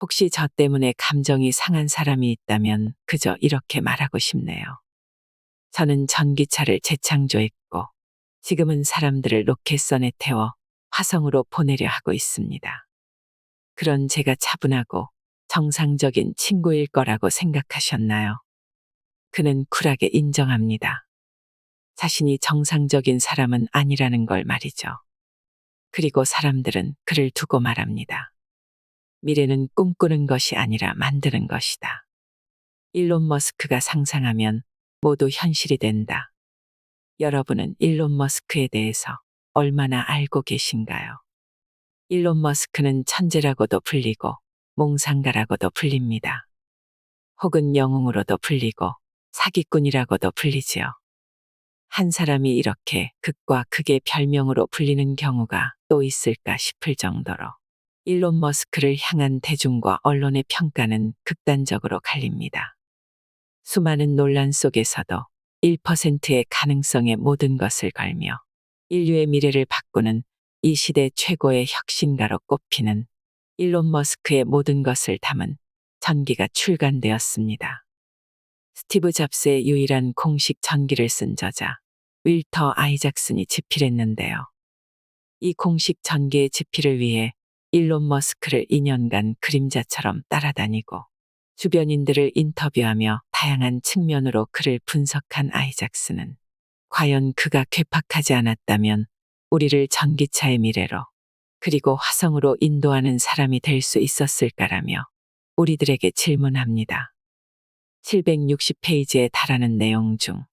혹시 저 때문에 감정이 상한 사람이 있다면 그저 이렇게 말하고 싶네요. 저는 전기차를 재창조했고 지금은 사람들을 로켓선에 태워 화성으로 보내려 하고 있습니다. 그런 제가 차분하고 정상적인 친구일 거라고 생각하셨나요? 그는 쿨하게 인정합니다. 자신이 정상적인 사람은 아니라는 걸 말이죠. 그리고 사람들은 그를 두고 말합니다. 미래는 꿈꾸는 것이 아니라 만드는 것이다. 일론 머스크가 상상하면 모두 현실이 된다. 여러분은 일론 머스크에 대해서 얼마나 알고 계신가요? 일론 머스크는 천재라고도 불리고 몽상가라고도 불립니다. 혹은 영웅으로도 불리고 사기꾼이라고도 불리지요. 한 사람이 이렇게 극과 극의 별명으로 불리는 경우가 또 있을까 싶을 정도로 일론 머스크를 향한 대중과 언론의 평가는 극단적으로 갈립니다. 수많은 논란 속에서도 1%의 가능성에 모든 것을 걸며 인류의 미래를 바꾸는 이 시대 최고의 혁신가로 꼽히는 일론 머스크의 모든 것을 담은 전기가 출간되었습니다. 스티브 잡스의 유일한 공식 전기를 쓴 저자 윌터 아이작슨이 집필했는데요. 이 공식 전기의 집필을 위해 일론 머스크를 2년간 그림자처럼 따라다니고 주변인들을 인터뷰하며 다양한 측면으로 그를 분석한 아이작슨은 과연 그가 괴팍하지 않았다면 우리를 전기차의 미래로 그리고 화성으로 인도하는 사람이 될 수 있었을까라며 우리들에게 질문합니다. 760페이지에 달하는 내용 중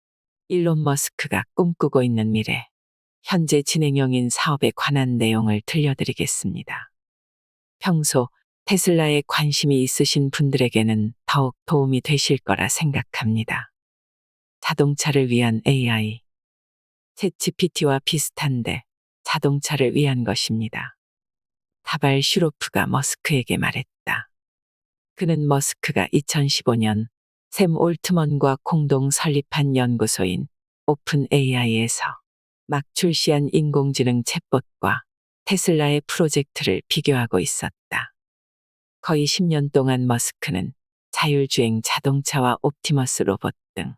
일론 머스크가 꿈꾸고 있는 미래, 현재 진행형인 사업에 관한 내용을 들려드리겠습니다. 평소 테슬라에 관심이 있으신 분들에게는 더욱 도움이 되실 거라 생각합니다. 자동차를 위한 AI. 챗GPT와 비슷한데 자동차를 위한 것입니다. 다발 슈로프가 머스크에게 말했다. 그는 머스크가 2015년 샘 올트먼과 공동 설립한 연구소인 오픈 AI에서 막 출시한 인공지능 챗봇과 테슬라의 프로젝트를 비교하고 있었다. 거의 10년 동안 머스크는 자율주행 자동차와 옵티머스 로봇 등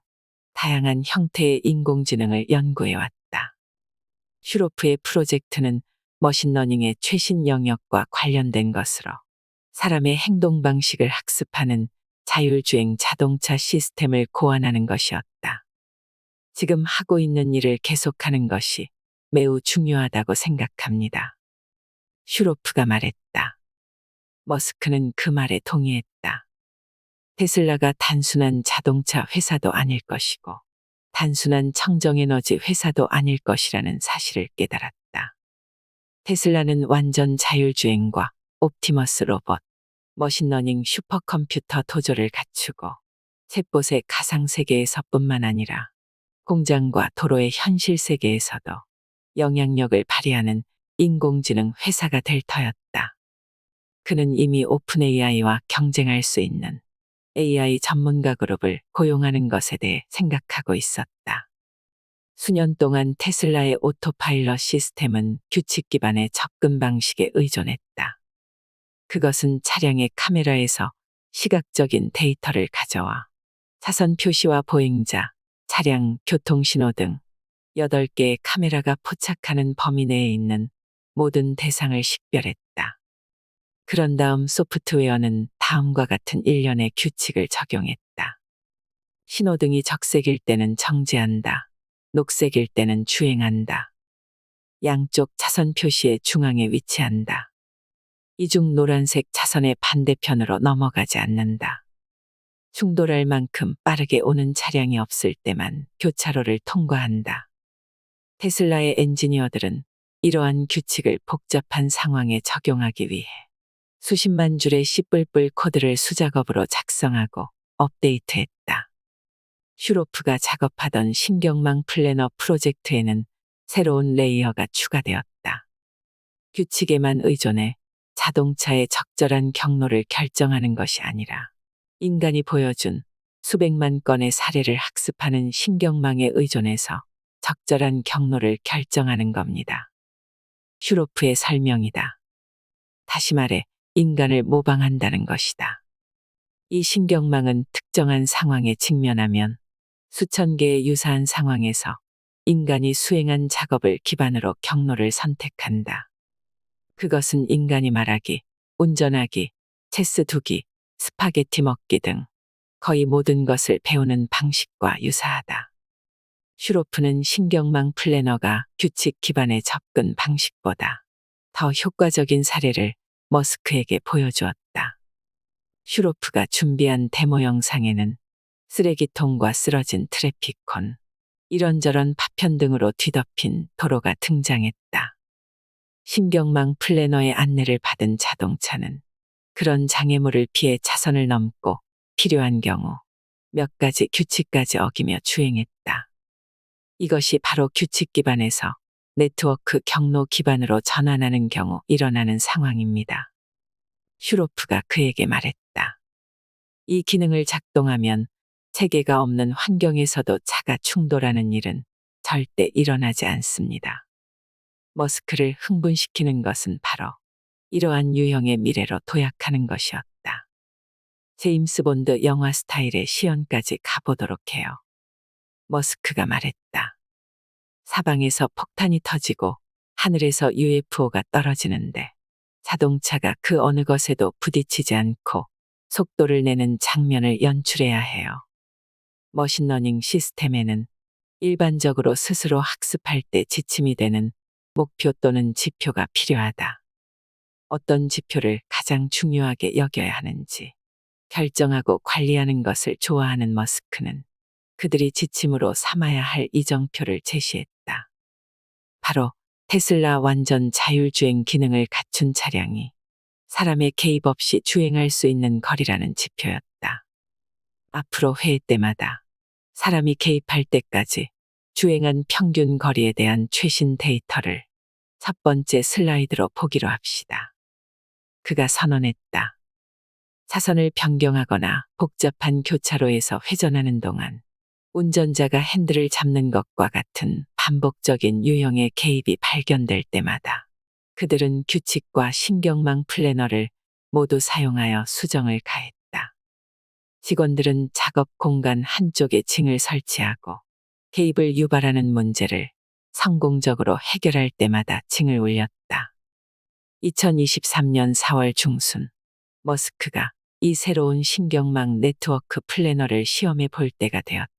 다양한 형태의 인공지능을 연구해왔다. 슈로프의 프로젝트는 머신러닝의 최신 영역과 관련된 것으로 사람의 행동 방식을 학습하는 자율주행 자동차 시스템을 고안하는 것이었다. 지금 하고 있는 일을 계속하는 것이 매우 중요하다고 생각합니다. 슈로프가 말했다. 머스크는 그 말에 동의했다. 테슬라가 단순한 자동차 회사도 아닐 것이고 단순한 청정에너지 회사도 아닐 것이라는 사실을 깨달았다. 테슬라는 완전 자율주행과 옵티머스 로봇, 머신러닝 슈퍼컴퓨터 도조를 갖추고 챗봇의 가상세계에서뿐만 아니라 공장과 도로의 현실 세계에서도 영향력을 발휘하는 인공지능 회사가 될 터였다. 그는 이미 오픈 AI와 경쟁할 수 있는 AI 전문가 그룹을 고용하는 것에 대해 생각하고 있었다. 수년 동안 테슬라의 오토파일럿 시스템은 규칙 기반의 접근 방식에 의존했다. 그것은 차량의 카메라에서 시각적인 데이터를 가져와 차선 표시와 보행자, 차량, 교통신호 등 8개의 카메라가 포착하는 범위 내에 있는 모든 대상을 식별했다. 그런 다음 소프트웨어는 다음과 같은 일련의 규칙을 적용했다. 신호등이 적색일 때는 정지한다. 녹색일 때는 주행한다. 양쪽 차선 표시의 중앙에 위치한다. 이중 노란색 차선의 반대편으로 넘어가지 않는다. 충돌할 만큼 빠르게 오는 차량이 없을 때만 교차로를 통과한다. 테슬라의 엔지니어들은 이러한 규칙을 복잡한 상황에 적용하기 위해 수십만 줄의 C++ 코드를 수작업으로 작성하고 업데이트했다. 슈로프가 작업하던 신경망 플래너 프로젝트에는 새로운 레이어가 추가되었다. 규칙에만 의존해 자동차의 적절한 경로를 결정하는 것이 아니라 인간이 보여준 수백만 건의 사례를 학습하는 신경망에 의존해서 적절한 경로를 결정하는 겁니다. 슈로프의 설명이다. 다시 말해 인간을 모방한다는 것이다. 이 신경망은 특정한 상황에 직면하면 수천 개의 유사한 상황에서 인간이 수행한 작업을 기반으로 경로를 선택한다. 그것은 인간이 말하기, 운전하기, 체스 두기, 스파게티 먹기 등 거의 모든 것을 배우는 방식과 유사하다. 슈로프는 신경망 플래너가 규칙 기반의 접근 방식보다 더 효과적인 사례를 머스크에게 보여주었다. 슈로프가 준비한 데모 영상에는 쓰레기통과 쓰러진 트래픽콘, 이런저런 파편 등으로 뒤덮인 도로가 등장했다. 신경망 플래너의 안내를 받은 자동차는 그런 장애물을 피해 차선을 넘고 필요한 경우 몇 가지 규칙까지 어기며 주행했다. 이것이 바로 규칙 기반에서 네트워크 경로 기반으로 전환하는 경우 일어나는 상황입니다. 슈로프가 그에게 말했다. 이 기능을 작동하면 체계가 없는 환경에서도 차가 충돌하는 일은 절대 일어나지 않습니다. 머스크를 흥분시키는 것은 바로 이러한 유형의 미래로 도약하는 것이었다. 제임스 본드 영화 스타일의 시연까지 가보도록 해요. 머스크가 말했다. 사방에서 폭탄이 터지고 하늘에서 UFO가 떨어지는데 자동차가 그 어느 것에도 부딪히지 않고 속도를 내는 장면을 연출해야 해요. 머신러닝 시스템에는 일반적으로 스스로 학습할 때 지침이 되는 목표 또는 지표가 필요하다. 어떤 지표를 가장 중요하게 여겨야 하는지 결정하고 관리하는 것을 좋아하는 머스크는 그들이 지침으로 삼아야 할 이정표를 제시했다. 바로 테슬라 완전 자율주행 기능을 갖춘 차량이 사람의 개입 없이 주행할 수 있는 거리라는 지표였다. 앞으로 회의 때마다 사람이 개입할 때까지 주행한 평균 거리에 대한 최신 데이터를 첫 번째 슬라이드로 보기로 합시다. 그가 선언했다. 차선을 변경하거나 복잡한 교차로에서 회전하는 동안 운전자가 핸들을 잡는 것과 같은 반복적인 유형의 개입이 발견될 때마다 그들은 규칙과 신경망 플래너를 모두 사용하여 수정을 가했다. 직원들은 작업 공간 한쪽에 징을 설치하고 개입을 유발하는 문제를 성공적으로 해결할 때마다 징을 울렸다. 2023년 4월 중순 머스크가 이 새로운 신경망 네트워크 플래너를 시험해 볼 때가 되었다.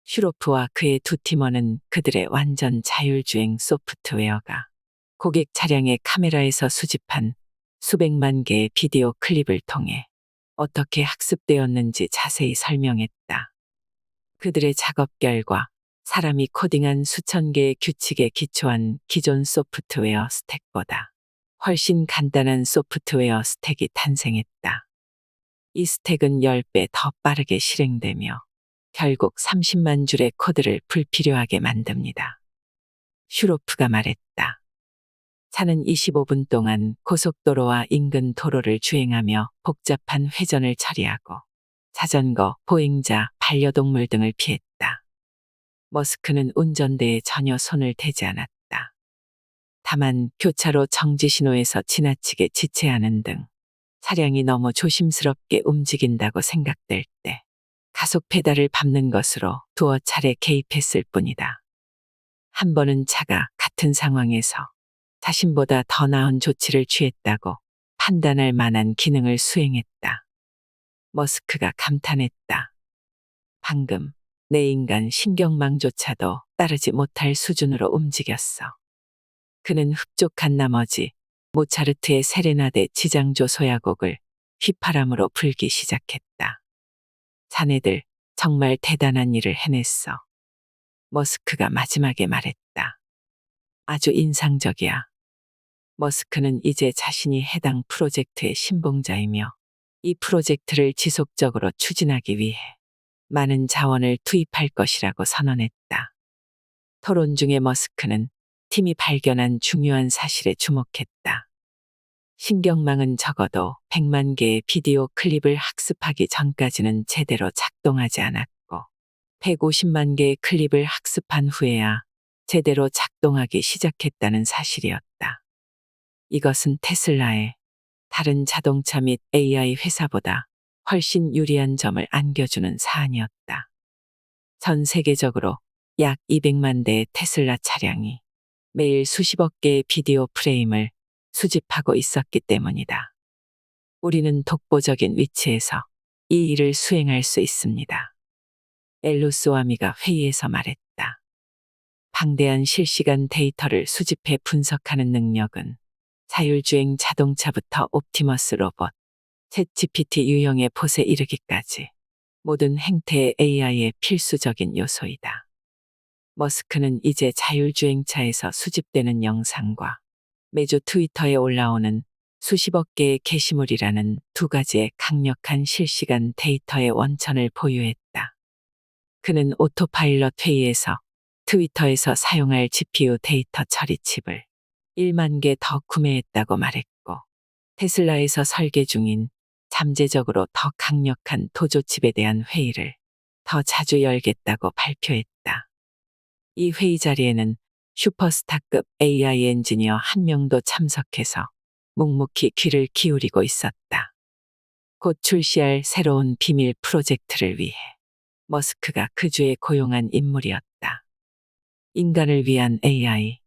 슈로프와 그의 두 팀원은 그들의 완전 자율주행 소프트웨어가 고객 차량의 카메라에서 수집한 수백만 개의 비디오 클립을 통해 어떻게 학습되었는지 자세히 설명했다. 그들의 작업 결과 사람이 코딩한 수천 개의 규칙에 기초한 기존 소프트웨어 스택보다 훨씬 간단한 소프트웨어 스택이 탄생했다. 이 스택은 10배 더 빠르게 실행되며 결국 30만 줄의 코드를 불필요하게 만듭니다. 슈로프가 말했다. 차는 25분 동안 고속도로와 인근 도로를 주행하며 복잡한 회전을 처리하고 자전거, 보행자, 반려동물 등을 피했다. 머스크는 운전대에 전혀 손을 대지 않았다. 다만 교차로 정지 신호에서 지나치게 지체하는 등 차량이 너무 조심스럽게 움직인다고 생각될 때 가속 페달을 밟는 것으로 두어 차례 개입했을 뿐이다. 한 번은 차가 같은 상황에서 자신보다 더 나은 조치를 취했다고 판단할 만한 기능을 수행했다. 머스크가 감탄했다. 방금 내 인간 신경망조차도 따르지 못할 수준으로 움직였어. 그는 흡족한 나머지 모차르트의 세레나데 지장조 소야곡을 휘파람으로 불기 시작했다. 자네들 정말 대단한 일을 해냈어. 머스크가 마지막에 말했다. 아주 인상적이야. 머스크는 이제 자신이 해당 프로젝트의 신봉자이며 이 프로젝트를 지속적으로 추진하기 위해 많은 자원을 투입할 것이라고 선언했다. 토론 중에 머스크는 팀이 발견한 중요한 사실에 주목했다. 신경망은 적어도 100만 개의 비디오 클립을 학습하기 전까지는 제대로 작동하지 않았고 150만 개의 클립을 학습한 후에야 제대로 작동하기 시작했다는 사실이었다. 이것은 테슬라의 다른 자동차 및 AI 회사보다 훨씬 유리한 점을 안겨주는 사안이었다. 전 세계적으로 약 200만 대의 테슬라 차량이 매일 수십억 개의 비디오 프레임을 수집하고 있었기 때문이다. 우리는 독보적인 위치에서 이 일을 수행할 수 있습니다. 엘루스와미가 회의에서 말했다. 방대한 실시간 데이터를 수집해 분석하는 능력은 자율주행 자동차부터 옵티머스 로봇, 챗GPT 유형의 봇에 이르기까지 모든 행태의 AI의 필수적인 요소이다. 머스크는 이제 자율주행차에서 수집되는 영상과 매주 트위터에 올라오는 수십억 개의 게시물이라는 두 가지의 강력한 실시간 데이터의 원천을 보유했다. 그는 오토파일럿 회의에서 트위터에서 사용할 GPU 데이터 처리 칩을 1만 개 더 구매했다고 말했고, 테슬라에서 설계 중인 잠재적으로 더 강력한 도조칩에 대한 회의를 더 자주 열겠다고 발표했다. 이 회의 자리에는 슈퍼스타급 AI 엔지니어 한 명도 참석해서 묵묵히 귀를 기울이고 있었다. 곧 출시할 새로운 비밀 프로젝트를 위해 머스크가 그 주에 고용한 인물이었다. 인간을 위한 AI.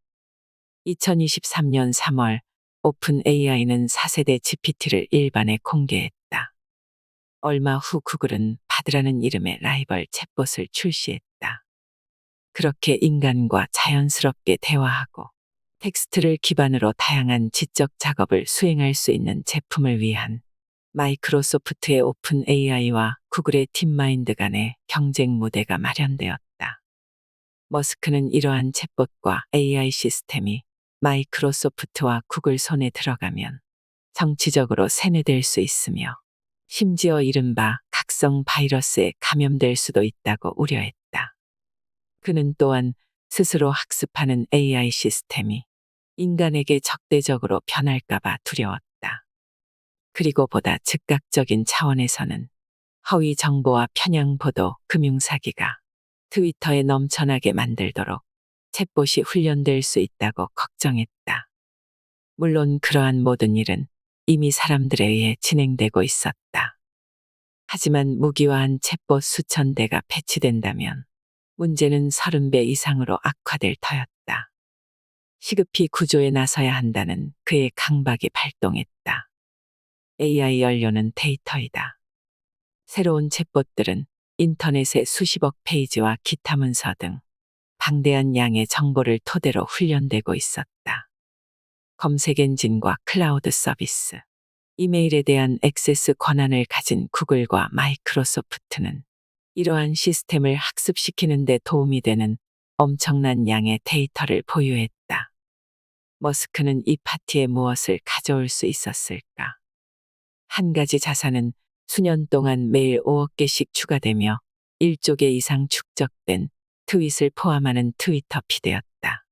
2023년 3월 오픈 AI는 4세대 GPT를 일반에 공개했다. 얼마 후 구글은 바드라는 이름의 라이벌 챗봇을 출시했다. 그렇게 인간과 자연스럽게 대화하고 텍스트를 기반으로 다양한 지적 작업을 수행할 수 있는 제품을 위한 마이크로소프트의 오픈 AI와 구글의 딥마인드 간의 경쟁 무대가 마련되었다. 머스크는 이러한 챗봇과 AI 시스템이 마이크로소프트와 구글 손에 들어가면 정치적으로 세뇌될 수 있으며 심지어 이른바 각성 바이러스에 감염될 수도 있다고 우려했다. 그는 또한 스스로 학습하는 AI 시스템이 인간에게 적대적으로 변할까봐 두려웠다. 그리고 보다 즉각적인 차원에서는 허위 정보와 편향 보도, 금융사기가 트위터에 넘쳐나게 만들도록 챗봇이 훈련될 수 있다고 걱정했다. 물론 그러한 모든 일은 이미 사람들에 의해 진행되고 있었다. 하지만 무기화한 챗봇 수천 대가 배치된다면 문제는 30배 이상으로 악화될 터였다. 시급히 구조에 나서야 한다는 그의 강박이 발동했다. AI 연료는 데이터이다. 새로운 챗봇들은 인터넷의 수십억 페이지와 기타 문서 등 방대한 양의 정보를 토대로 훈련되고 있었다. 검색 엔진과 클라우드 서비스, 이메일에 대한 액세스 권한을 가진 구글과 마이크로소프트는 이러한 시스템을 학습시키는 데 도움이 되는 엄청난 양의 데이터를 보유했다. 머스크는 이 파티에 무엇을 가져올 수 있었을까? 한 가지 자산은 수년 동안 매일 5억 개씩 추가되며 1조 개 이상 축적된 트윗을 포함하는 트위터 피드였다.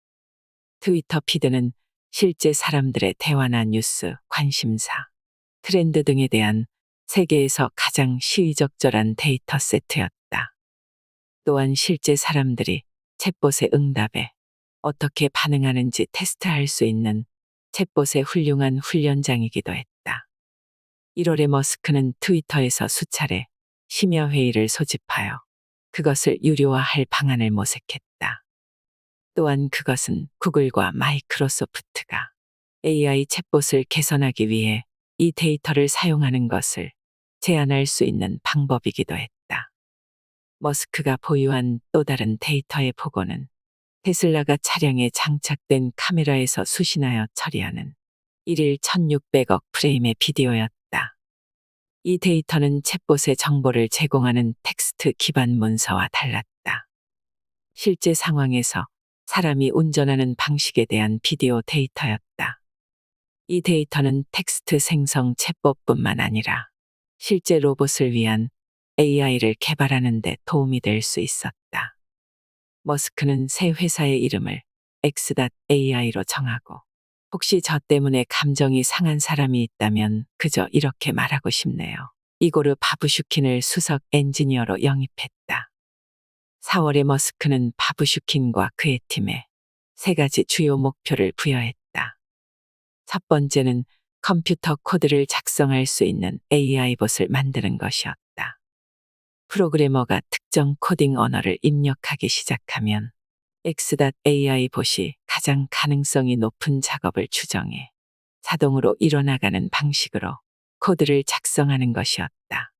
트위터 피드는 실제 사람들의 대화나 뉴스, 관심사, 트렌드 등에 대한 세계에서 가장 시의적절한 데이터 세트였다. 또한 실제 사람들이 챗봇의 응답에 어떻게 반응하는지 테스트할 수 있는 챗봇의 훌륭한 훈련장이기도 했다. 1월에 머스크는 트위터에서 수차례 심야회의를 소집하여 그것을 유료화할 방안을 모색했다. 또한 그것은 구글과 마이크로소프트가 AI 챗봇을 개선하기 위해 이 데이터를 사용하는 것을 제한할 수 있는 방법이기도 했다. 머스크가 보유한 또 다른 데이터의 보고는 테슬라가 차량에 장착된 카메라에서 수신하여 처리하는 1일 1600억 프레임의 비디오였다. 이 데이터는 챗봇의 정보를 제공하는 텍스트 기반 문서와 달랐다. 실제 상황에서 사람이 운전하는 방식에 대한 비디오 데이터였다. 이 데이터는 텍스트 생성 챗봇뿐만 아니라 실제 로봇을 위한 AI를 개발하는 데 도움이 될 수 있었다. 머스크는 새 회사의 이름을 X.AI로 정하고 혹시 저 때문에 감정이 상한 사람이 있다면 그저 이렇게 말하고 싶네요. 이고르 바부슈킨을 수석 엔지니어로 영입했다. 4월에 머스크는 바부슈킨과 그의 팀에 세 가지 주요 목표를 부여했다. 첫 번째는 컴퓨터 코드를 작성할 수 있는 AI 봇을 만드는 것이었다. 프로그래머가 특정 코딩 언어를 입력하기 시작하면 X.AI 봇이 가장 가능성이 높은 작업을 추정해 자동으로 일어나가는 방식으로 코드를 작성하는 것이었다.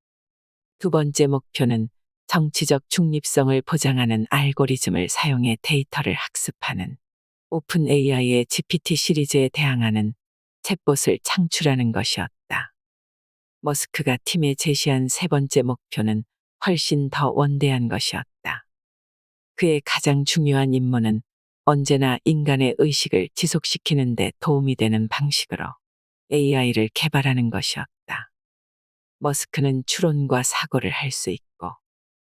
두 번째 목표는 정치적 중립성을 보장하는 알고리즘을 사용해 데이터를 학습하는 오픈 AI의 GPT 시리즈에 대항하는 챗봇을 창출하는 것이었다. 머스크가 팀에 제시한 세 번째 목표는 훨씬 더 원대한 것이었다. 그의 가장 중요한 임무는 언제나 인간의 의식을 지속시키는 데 도움이 되는 방식으로 AI를 개발하는 것이었다. 머스크는 추론과 사고를 할 수 있고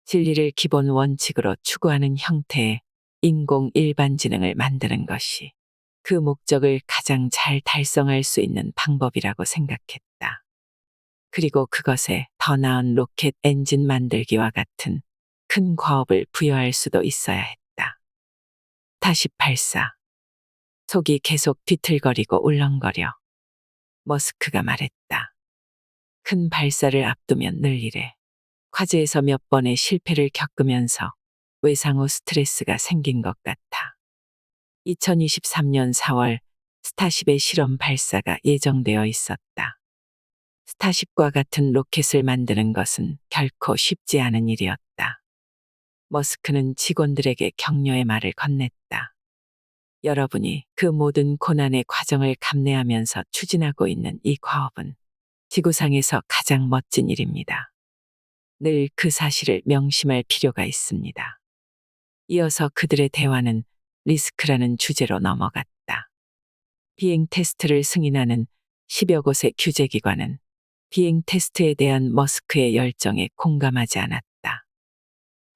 진리를 기본 원칙으로 추구하는 형태의 인공 일반지능을 만드는 것이 그 목적을 가장 잘 달성할 수 있는 방법이라고 생각했다. 그리고 그것에 더 나은 로켓 엔진 만들기와 같은 큰 과업을 부여할 수도 있어야 했다. 다시 발사. 속이 계속 뒤틀거리고 울렁거려. 머스크가 말했다. 큰 발사를 앞두면 늘 이래. 과제에서 몇 번의 실패를 겪으면서 외상 후 스트레스가 생긴 것 같아. 2023년 4월 스타쉽의 실험 발사가 예정되어 있었다. 스타쉽과 같은 로켓을 만드는 것은 결코 쉽지 않은 일이었다. 머스크는 직원들에게 격려의 말을 건넸다. 여러분이 그 모든 고난의 과정을 감내하면서 추진하고 있는 이 과업은 지구상에서 가장 멋진 일입니다. 늘 그 사실을 명심할 필요가 있습니다. 이어서 그들의 대화는 리스크라는 주제로 넘어갔다. 비행 테스트를 승인하는 10여 곳의 규제기관은 비행 테스트에 대한 머스크의 열정에 공감하지 않았다.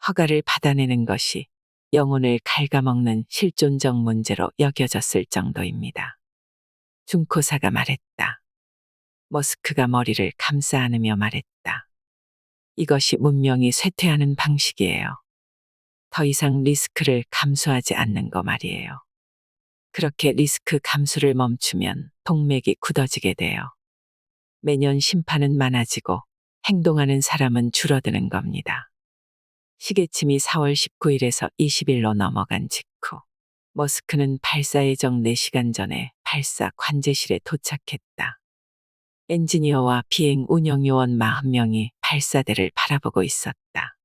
허가를 받아내는 것이 영혼을 갉아먹는 실존적 문제로 여겨졌을 정도입니다. 중코사가 말했다. 머스크가 머리를 감싸 안으며 말했다. 이것이 문명이 쇠퇴하는 방식이에요. 더 이상 리스크를 감수하지 않는 거 말이에요. 그렇게 리스크 감수를 멈추면 동맥이 굳어지게 돼요. 매년 심판은 많아지고 행동하는 사람은 줄어드는 겁니다. 시계침이 4월 19일에서 20일로 넘어간 직후 머스크는 발사 예정 4시간 전에 발사 관제실에 도착했다. 엔지니어와 비행 운영 요원 40명이 발사대를 바라보고 있었다.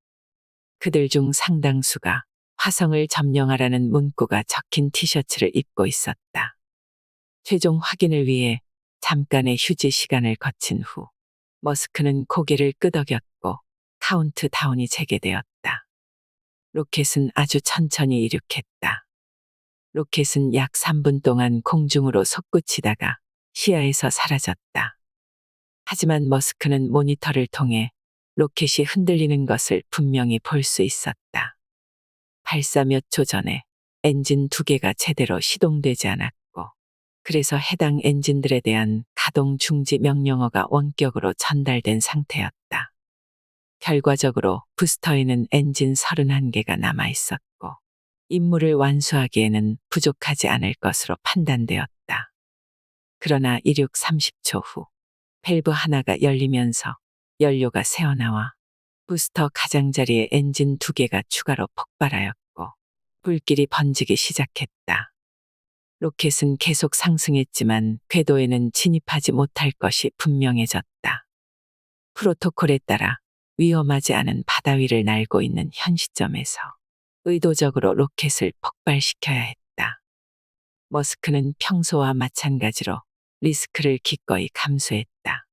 그들 중 상당수가 화성을 점령하라는 문구가 적힌 티셔츠를 입고 있었다. 최종 확인을 위해 잠깐의 휴지 시간을 거친 후 머스크는 고개를 끄덕였고 카운트다운이 재개되었다. 로켓은 아주 천천히 이륙했다. 로켓은 약 3분 동안 공중으로 솟구치다가 시야에서 사라졌다. 하지만 머스크는 모니터를 통해 로켓이 흔들리는 것을 분명히 볼 수 있었다. 발사 몇 초 전에 엔진 2개가 제대로 시동되지 않았고, 그래서 해당 엔진들에 대한 가동 중지 명령어가 원격으로 전달된 상태였다. 결과적으로 부스터에는 엔진 31개가 남아 있었고, 임무를 완수하기에는 부족하지 않을 것으로 판단되었다. 그러나 이륙 30초 후 밸브 하나가 열리면서 연료가 새어나와 부스터 가장자리에 엔진 2개가 추가로 폭발하였고 불길이 번지기 시작했다. 로켓은 계속 상승했지만 궤도에는 진입하지 못할 것이 분명해졌다. 프로토콜에 따라 위험하지 않은 바다 위를 날고 있는 현 시점에서 의도적으로 로켓을 폭발시켜야 했다. 머스크는 평소와 마찬가지로 리스크를 기꺼이 감수했다.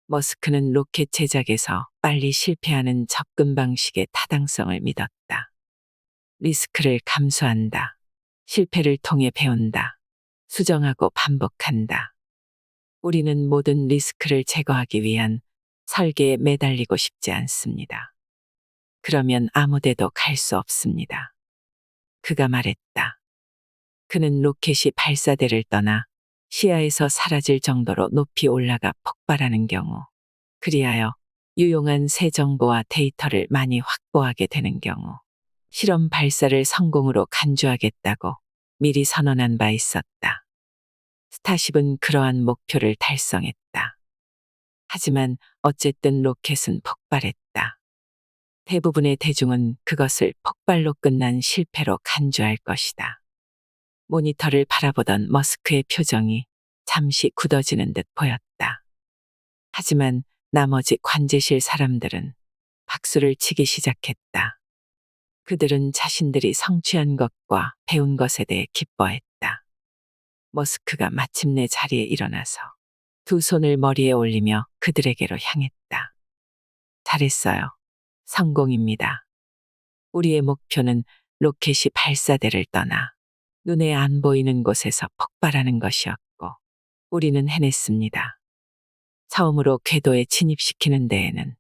머스크는 로켓 제작에서 빨리 실패하는 접근 방식의 타당성을 믿었다. 리스크를 감수한다. 실패를 통해 배운다. 수정하고 반복한다. 우리는 모든 리스크를 제거하기 위한 설계에 매달리고 싶지 않습니다. 그러면 아무 데도 갈 수 없습니다. 그가 말했다. 그는 로켓이 발사대를 떠나 시야에서 사라질 정도로 높이 올라가 폭발하는 경우, 그리하여 유용한 새 정보와 데이터를 많이 확보하게 되는 경우, 실험 발사를 성공으로 간주하겠다고 미리 선언한 바 있었다. 스타쉽은 그러한 목표를 달성했다. 하지만 어쨌든 로켓은 폭발했다. 대부분의 대중은 그것을 폭발로 끝난 실패로 간주할 것이다. 모니터를 바라보던 머스크의 표정이 잠시 굳어지는 듯 보였다. 하지만 나머지 관제실 사람들은 박수를 치기 시작했다. 그들은 자신들이 성취한 것과 배운 것에 대해 기뻐했다. 머스크가 마침내 자리에 일어나서 두 손을 머리에 올리며 그들에게로 향했다. 잘했어요. 성공입니다. 우리의 목표는 로켓이 발사대를 떠나 눈에 안 보이는 곳에서 폭발하는 것이었고, 우리는 해냈습니다. 처음으로 궤도에 진입시키는 데에는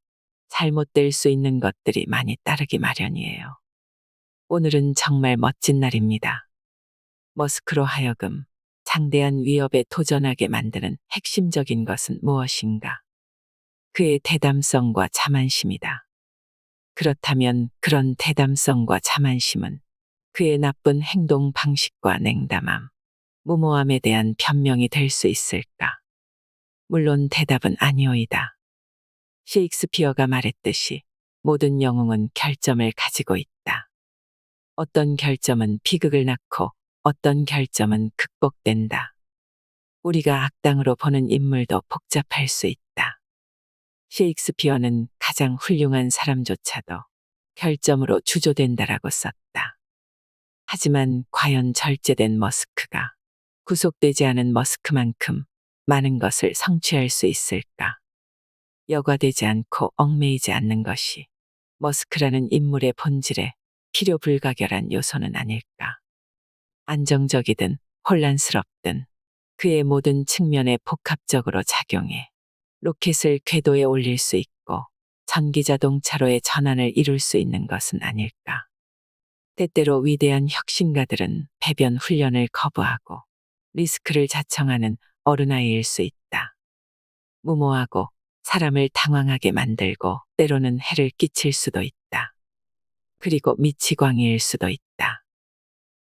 잘못될 수 있는 것들이 많이 따르기 마련이에요. 오늘은 정말 멋진 날입니다. 머스크로 하여금 장대한 위협에 도전하게 만드는 핵심적인 것은 무엇인가? 그의 대담성과 자만심이다. 그렇다면 그런 대담성과 자만심은 그의 나쁜 행동 방식과 냉담함, 무모함에 대한 변명이 될 수 있을까? 물론 대답은 아니오이다. 셰익스피어가 말했듯이 모든 영웅은 결점을 가지고 있다. 어떤 결점은 비극을 낳고 어떤 결점은 극복된다. 우리가 악당으로 보는 인물도 복잡할 수 있다. 셰익스피어는 가장 훌륭한 사람조차도 결점으로 주조된다라고 썼다. 하지만 과연 절제된 머스크가 구속되지 않은 머스크만큼 많은 것을 성취할 수 있을까? 여과되지 않고 얽매이지 않는 것이 머스크라는 인물의 본질에 필요 불가결한 요소는 아닐까? 안정적이든 혼란스럽든 그의 모든 측면에 복합적으로 작용해 로켓을 궤도에 올릴 수 있고 전기자동차로의 전환을 이룰 수 있는 것은 아닐까? 때때로 위대한 혁신가들은 배변 훈련을 거부하고 리스크를 자청하는 어른아이일 수 있다. 무모하고 사람을 당황하게 만들고 때로는 해를 끼칠 수도 있다. 그리고 미치광이일 수도 있다.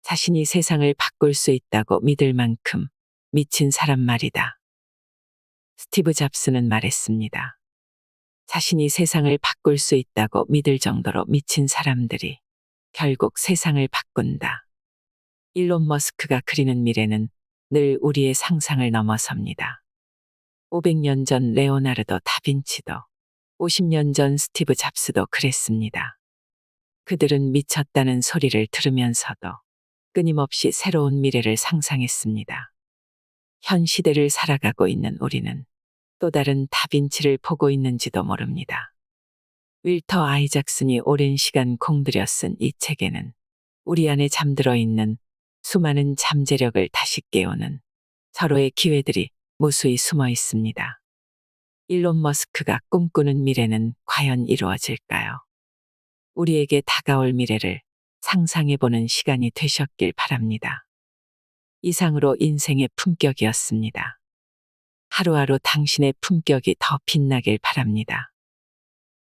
자신이 세상을 바꿀 수 있다고 믿을 만큼 미친 사람 말이다. 스티브 잡스는 말했습니다. 자신이 세상을 바꿀 수 있다고 믿을 정도로 미친 사람들이 결국 세상을 바꾼다. 일론 머스크가 그리는 미래는 늘 우리의 상상을 넘어섭니다. 500년 전 레오나르도 다빈치도 50년 전 스티브 잡스도 그랬습니다. 그들은 미쳤다는 소리를 들으면서도 끊임없이 새로운 미래를 상상했습니다. 현 시대를 살아가고 있는 우리는 또 다른 다빈치를 보고 있는지도 모릅니다. 윌터 아이작슨이 오랜 시간 공들여 쓴 이 책에는 우리 안에 잠들어 있는 수많은 잠재력을 다시 깨우는 서로의 기회들이 무수히 숨어 있습니다. 일론 머스크가 꿈꾸는 미래는 과연 이루어질까요? 우리에게 다가올 미래를 상상해보는 시간이 되셨길 바랍니다. 이상으로 인생의 품격이었습니다. 하루하루 당신의 품격이 더 빛나길 바랍니다.